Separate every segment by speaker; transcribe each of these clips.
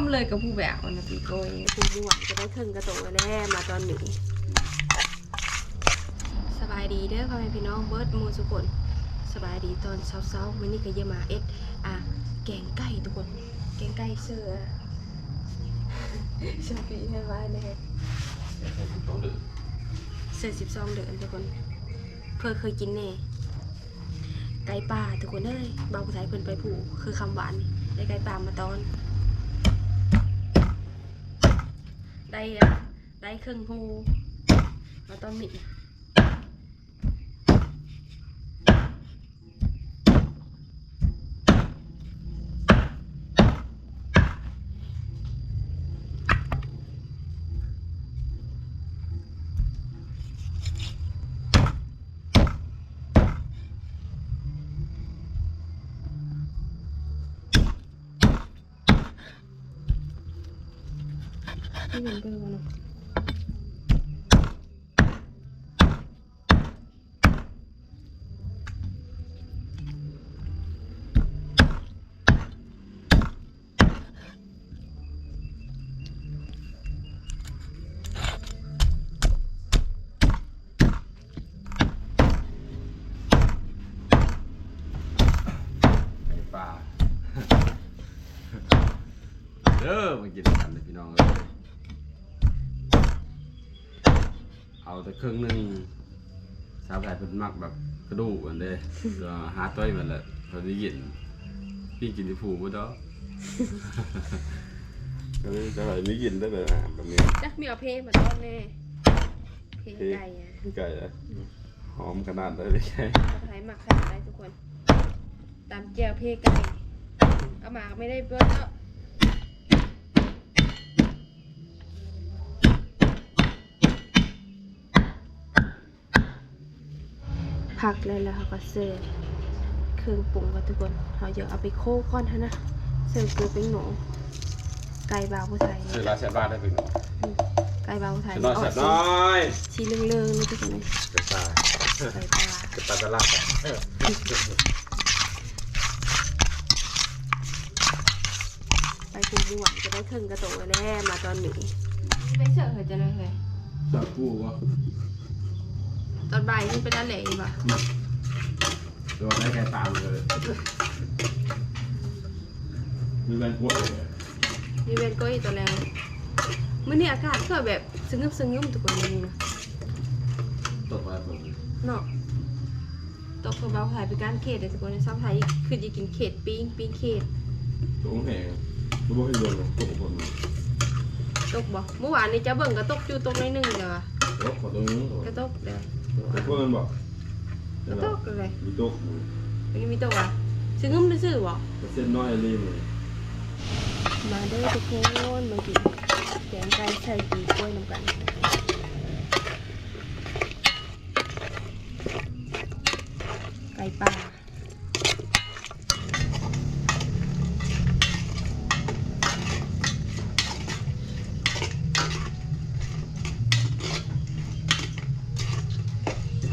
Speaker 1: ำเลยกับผู้แบบนะปีโก้ผู้ม่วนจะได้ถึงกระโตกันแน่มาตอนนี้สบายดีเด้อพ่อแม่พี่น้องเบิร์ดมูสุกนสบายดีตอนเช้าๆวันนี้ก็เยอะมาแกงไก่ทุกคนแกงไก่เสือชอบปีให้ไว้แน่เสือ12 เดือนทุกคนเพื่อเคยกินแน่ไก่ป่าทุกคนเลยบางผู้ชายเพิ่นไปผูกคือคำหวานได้ไก่ป่ามาตอนได้ครึ่งหูมาตอนนี้นี่เหมือนเดิมเนาะ
Speaker 2: ป่ามากินกันเลยพี่น้องเลยเอาแต่ครึ่งนึงสาวไก่เป็นมักแบบกระดูกอันเด้ก็หาต้อยมันแหละพอได้ยินพี่กินที่ผูกมั้งเนาะก็เลยจะไปไม่กินได้แบบนี้
Speaker 1: จักมีเอาเพลมาตอนแน่เพลไก่
Speaker 2: ไก่หอมขนาดได้เลยไก่
Speaker 1: ไทยหมักขนาดได้ทุกคนตามแจวเพลไก่เอาหมาไม่ได้เบิ้ลเนาะผักเลยแล้วเขาก็เสิร์ฟเครื่องปรุงกันทุกคนเขาจะเอาไปโค้ก้อนเท่านะเสิร์ฟคือเป็นหนูไก่บาวผู้ไทย
Speaker 2: คือราชบ้านได้เป็น
Speaker 1: ไก่บาวผู้ไทย
Speaker 2: น้อย
Speaker 1: ชีเรื่องนี่ทุกคนเลย
Speaker 2: กระตา
Speaker 1: ไก่ปลา
Speaker 2: ตลาด
Speaker 1: ไปถึงหวานจะได้ครึ่งกระโตกันแน่มาตอนนี้ไปเสิร์ฟเหรอจะเลย
Speaker 2: สับปูวะ
Speaker 1: ตอนบ่ายนี่เป็นอะไรอีกป่ะ
Speaker 2: โดนได้แค่ตามเลยมีแวนกล้วย
Speaker 1: มีเวนก็อีกตัวแรงมื้อนี้อากาศก็แบบสงึมทุกคนเลยนะ
Speaker 2: ตกไปผม
Speaker 1: เนาะตกกับเบาถ่ายไปการเขตเลยทุกคนซ้ำไทยคือจะกินเขตปิ้งเขต
Speaker 2: ตกแหงรู้ว่าให้โดนตกคน
Speaker 1: ตกบ่เมื่อวานนี้จะเบิ่งก็ตกอยู่ตกในหนึ่งเดียว
Speaker 2: ตกขอตรงนี้
Speaker 1: ก็ตกเดียว
Speaker 2: พวกนั้นบอก
Speaker 1: ก็ตกเลย
Speaker 2: มีตก
Speaker 1: มีตกอ่ะสงึมซื่อบ่
Speaker 2: เส้นน้อยรีบเลย
Speaker 1: มาได้ทุกคนมากินแกงไก่ใส่ปีกล้วยน้ำกันไก่ป่า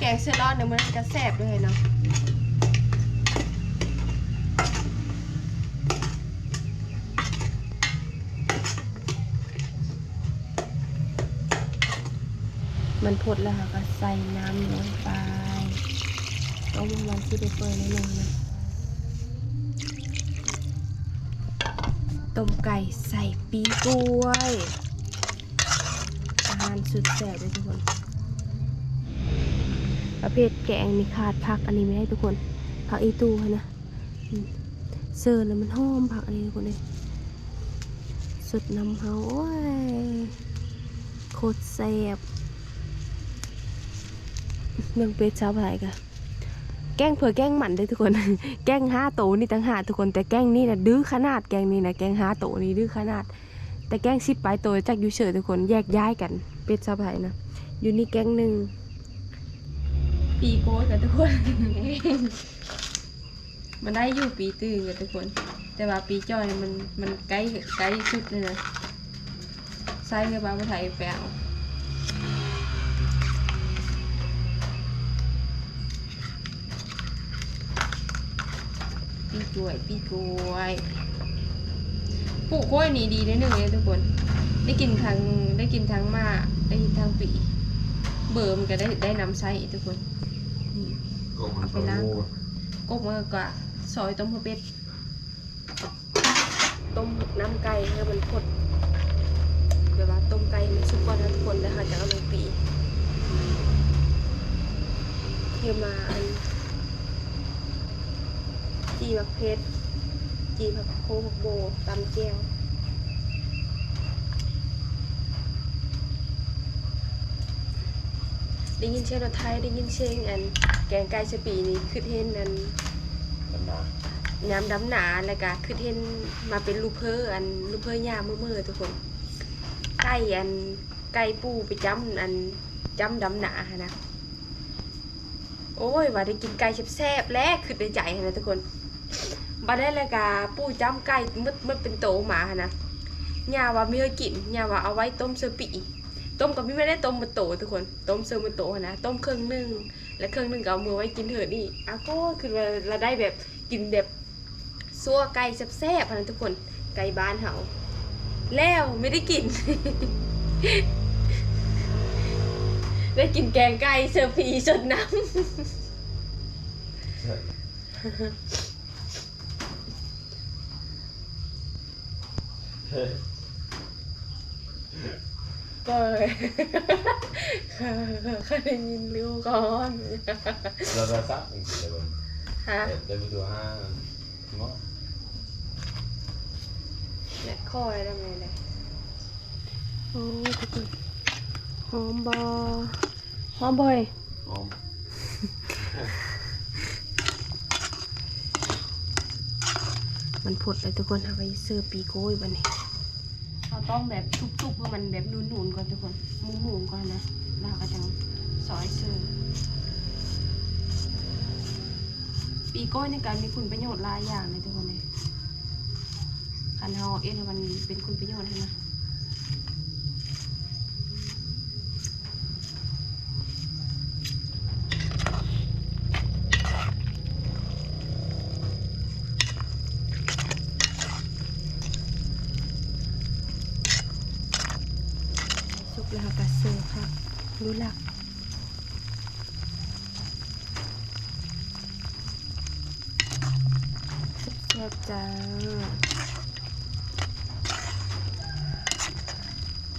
Speaker 1: แกงเส้นร้อนเนี่ยมันจะแซ่บด้วยเนาะมันพดแล้วค่ะก็ใส่น้ำลงไปต้มมันที่ได้เปิดนิดนึงนะต้มไก่ใส่ปีกล้วยอาหารสุดแซ่บเลยทุกคนประเภทแกงมีขาดผักอันนี้ไม่ได้ทุกคนผักอีตูนะเสิร์ฟแล้วมันหอมผักอันนี้ทุกคนเลยสุดน้ำเฮาโอ้ยโคตรแซ่บเมืองเป็ดชาวไร่กะแกงเผื่อแกงหมันเลยทุกคนแกง5 โตนี่ตั้ง5ทุกคนแต่แกงนี่นะดื้อขนาดแกงนี่นะแกง5 โตนี่ดื้อขนาดแต่แกง10 ปลายโตจากยูเฉยทุกคนแยกย้ายกันเป็ดชาวไร่นะอยู่นี่แกงหนึ่งปีโก้กันทุกคนมันได้อยู่ปีตื่นกันทุกคนแต่ว่าปีจอยมันใกล้สุดเลยนะใส่กับบางไทยแปลวปีกล้วย ปลูกกล้วยนี่ดีได้หนึ่งเลยทุกคนได้กินทางมาได้กินทางปีเบอร์มันก็ได้น้ำใสทุกคนนี่
Speaker 2: ก็มัน
Speaker 1: เอาไปล้างกบมากกว่าซอยต้มหัวเป็ดต้มน้ำไก่ให้มันพดแบบว่าต้มไก่มันสุกก่อนนะทุกคนนะคะจากเอาลงปีเทมาอันจีบักเพชรจีผักโคผักโบตำแจวได้ยินเสียงรถไทยได้ยินเสียงอันแกงไก่สปีนี่คือเห็นอันน้ำดำหนาแล้วก็คือเห็นมาเป็นลูกเพออันลูกเพอยาเมื่อทุกคนไก่อันไก่ปูไปจ้ำอันจ้ำดำหนาค่ะนะโอ้ยว่าได้กินไก่แซ่บๆแล้วคือได้ใจนะทุกคนบัดได้แล้วก็ปูจ้ำไก่มืดเป็นโตหมาค่ะนะย่าว่าไม่เคยกินย่าว่าเอาไว้ต้มเสือปีต้มกับพี่ไม่ได้ต้มมาโตทุกคนต้มเสือมาโตนะต้มครึ่งนึงและครึ่งนึงก็เอามือไว้กินเถอะนี่อ้าวก็คือเราได้แบบกินแบบซัวไก่แซ่บๆนะทุกคนไก่บ้านเฮาแล้วไม่ได้กิน ได้กินแกงไก่เสือผีสดน้ำเปิดเคยได้ยินริ้วก่อน
Speaker 2: เราซักจริงๆเลยบน
Speaker 1: ฮะ
Speaker 2: เดินไปตัวห้างเนาะ
Speaker 1: แม่คอยได้ไหมเลยโอ้ทุกคนหอมบอหอมบ่อย
Speaker 2: หอม
Speaker 1: มันผดเลยทุกคนเอาไปเสิร์ฟปีโก้ยวันนี้เราต้องแบบทุบๆให้มันแบบนุ่นๆก่อนทุกคนมุนๆก่อนนะแล้วก็จะซอยเสิร์ฟปีโก้ยในการมีคุณประโยชน์หลายอย่างเลยทุกคนเลยคันเฮาเอ็นมันเป็นคุณประโยชน์ให้นะสุกแล้วก็เสิร์ฟค่ะรู้หลักแซ่บจ้า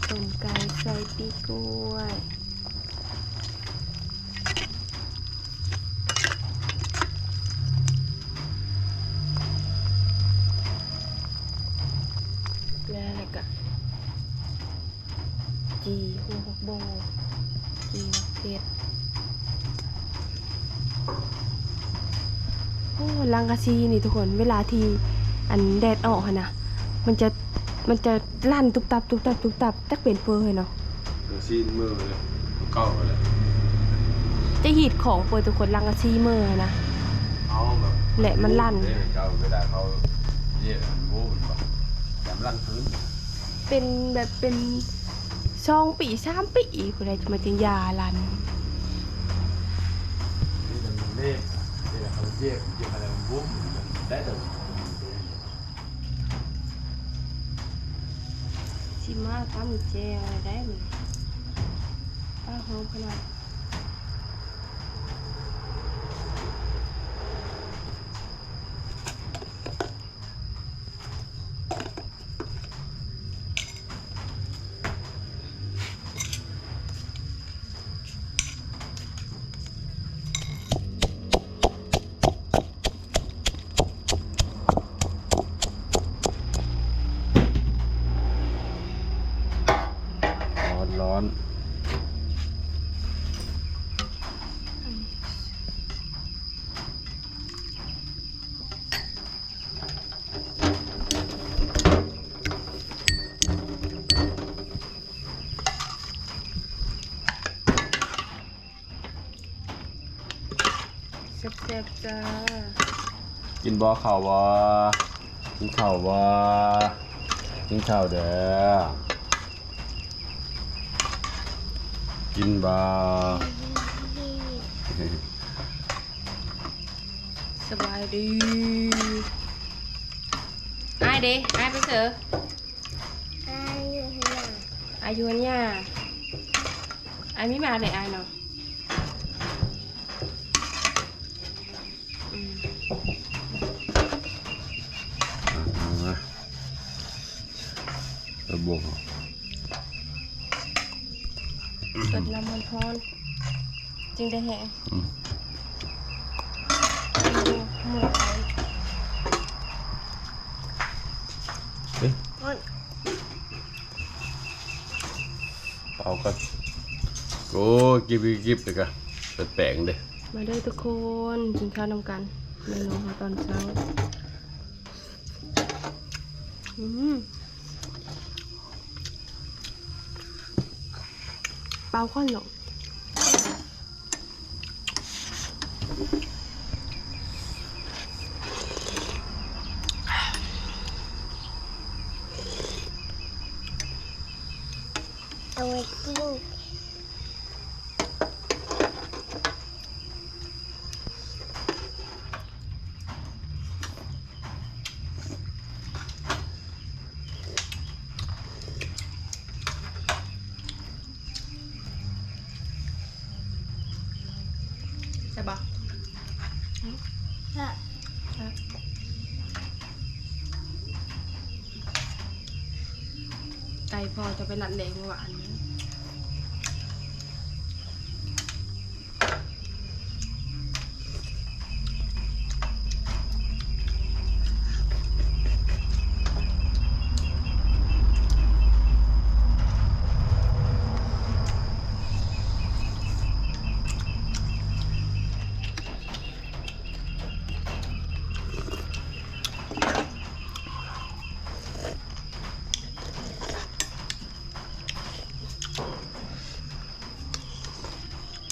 Speaker 1: ต้มไก่ใส่ปีกล้วยแล้วก็จีหัวผักโบจีเผ็ดโอ้ลังกะซีนี่ทุกคนเวลาที่อันแดดออกค่ะนะมันจะลั่นตุบตับจักเป็นเฟอร์เลยเนาะ
Speaker 2: ซีนมือเลยเก่าเลย
Speaker 1: จะหีดของเปิดทุกคนลังกะซีเมอร์นะ
Speaker 2: เอาแบบ
Speaker 1: แหละมันลั่น
Speaker 2: เก่าเวลาเขาเยี่ยมโว้มันแบบแต่ลั่นพื้น
Speaker 1: เป็นแบบเป็น2 ปี3 ปีผู้ใดจะมาจินยาลัน
Speaker 2: นี่มันเล่เวลาเขาเยี่ยมอะไรมันโว้มันได้แต่
Speaker 1: ชิมาตำเจลอะไรได้มั้ยป้าหอมขนาด
Speaker 2: ร้อน
Speaker 1: แซ่บๆจ้า
Speaker 2: กินบ่ข้าวบ่กินข้าวบ่กินข้าวเด้อกินบ่
Speaker 1: สบายดีไอ้ ายเด้อายไปเสือ
Speaker 3: อายุเนี่ย
Speaker 1: อายุเนี่ยอายไม่มาเลยอายเนาะอืม
Speaker 2: ระบบ
Speaker 1: เกิดน้ำมันร้อนจึงได้แห้งหมดไป
Speaker 2: เอาก็โอ้กิบเลยกันเป็นแปลงเด้
Speaker 1: มาเด้อทุกคนกินข้าวนำกันเมนูของตอนเช้าเปล่าข้อนหรอก
Speaker 3: เอาไว้กิน
Speaker 1: ใช่ปะ
Speaker 3: ค่ะ
Speaker 1: ไก่พอจะไปนัดเลงเมื่อวานนี้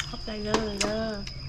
Speaker 1: ขอบใจเลยเด้อ